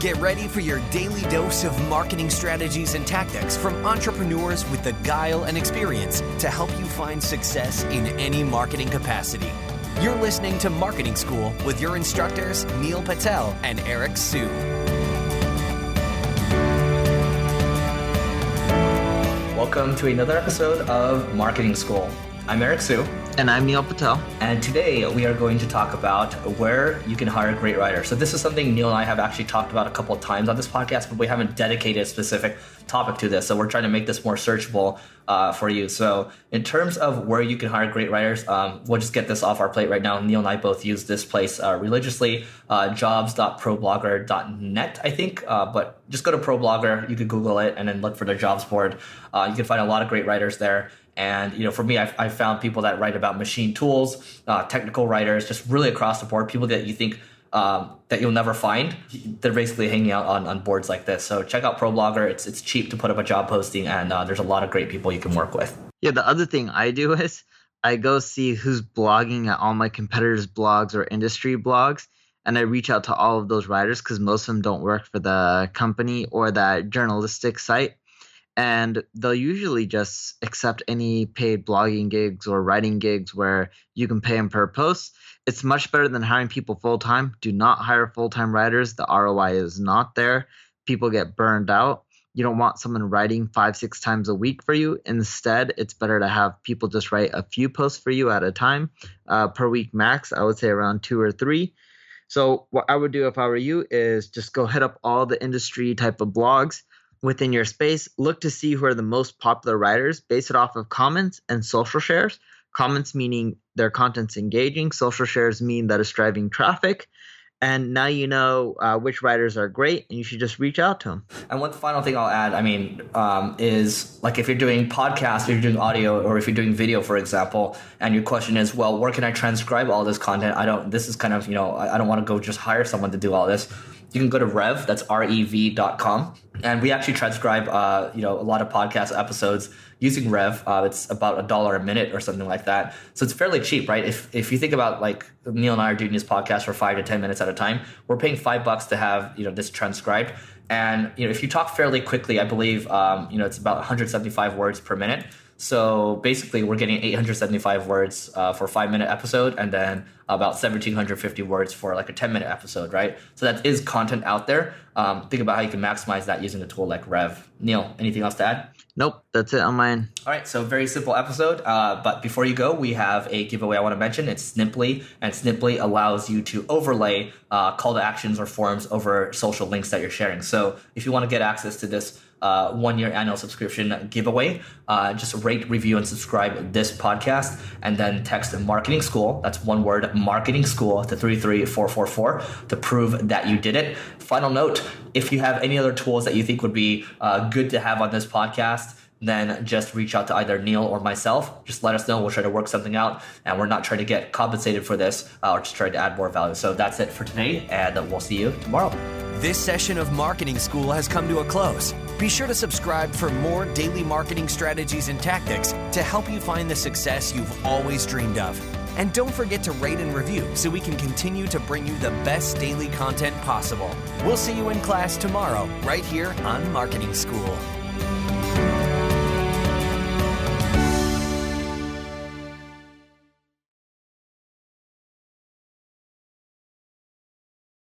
Get ready for your daily dose of marketing strategies and tactics from entrepreneurs with the guile and experience to help you find success in any marketing capacity. You're listening to Marketing School with your instructors, Neil Patel and Eric Su. Welcome to another episode of Marketing School. I'm Eric Su. And I'm Neil Patel. And today we are going to talk about where you can hire great writers. So this is something Neil and I have actually talked about a couple of times on this podcast, but we haven't dedicated a specific topic to this. So we're trying to make this more searchable for you. So in terms of where you can hire great writers, we'll just get this off our plate right now. Neil and I both use this place religiously, jobs.problogger.net, I think. But just go to ProBlogger, you could Google it and then look for the jobs board. You can find a lot of great writers there. And, for me, I found people that write about machine tools, technical writers, just really across the board, people that you think that you'll never find. They're basically hanging out on boards like this. So check out ProBlogger. It's cheap to put up a job posting, and there's a lot of great people you can work with. Yeah, the other thing I do is I go see who's blogging at all my competitors' blogs or industry blogs, and I reach out to all of those writers because most of them don't work for the company or that journalistic site. And they'll usually just accept any paid blogging gigs or writing gigs where you can pay them per post. It's much better than hiring people full-time. Do not hire full-time writers. The ROI is not there. People get burned out. You don't want someone writing 5-6 times a week for you. Instead, it's better to have people just write a few posts for you at a time per week max. I would say around 2 or 3. So what I would do if I were you is just go hit up all the industry type of blogs within your space. Look to see who are the most popular writers, base it off of comments and social shares. Comments meaning their content's engaging. Social shares mean that it's driving traffic. And now you know which writers are great, and you should just reach out to them. And one final thing I'll add, is like if you're doing podcasts, if you're doing audio, or if you're doing video, for example, and your question is, well, where can I transcribe all this content? I don't want to go just hire someone to do all this. You can go to Rev, that's rev.com. And we actually transcribe, a lot of podcast episodes using Rev. It's about $1 a minute or something like that. So it's fairly cheap, right? If you think about like Neil and I are doing this podcast for 5 to 10 minutes at a time, we're paying $5 to have, this transcribed. And, if you talk fairly quickly, I believe, it's about 175 words per minute. So basically we're getting 875 words for a 5-minute episode, and then about 1,750 words for like a 10-minute episode, right? So that is content out there. Think about how you can maximize that using a tool like Rev. Neil, anything else to add? Nope, that's it on mine. All right, so very simple episode. But before you go, we have a giveaway I want to mention. It's Sniply, and Sniply allows you to overlay call to actions or forms over social links that you're sharing. So if you want to get access to this 1-year annual subscription giveaway, just rate, review, and subscribe this podcast, and then text Marketing School, that's one word, Marketing School, to 33444 to prove that you did it. Final note, if you have any other tools that you think would be good to have on this podcast, then just reach out to either Neil or myself. Just let us know. We'll try to work something out, and we're not trying to get compensated for this or just trying to add more value. So that's it for today, and we'll see you tomorrow. This session of Marketing School has come to a close. Be sure to subscribe for more daily marketing strategies and tactics to help you find the success you've always dreamed of. And don't forget to rate and review so we can continue to bring you the best daily content possible. We'll see you in class tomorrow, right here on Marketing School.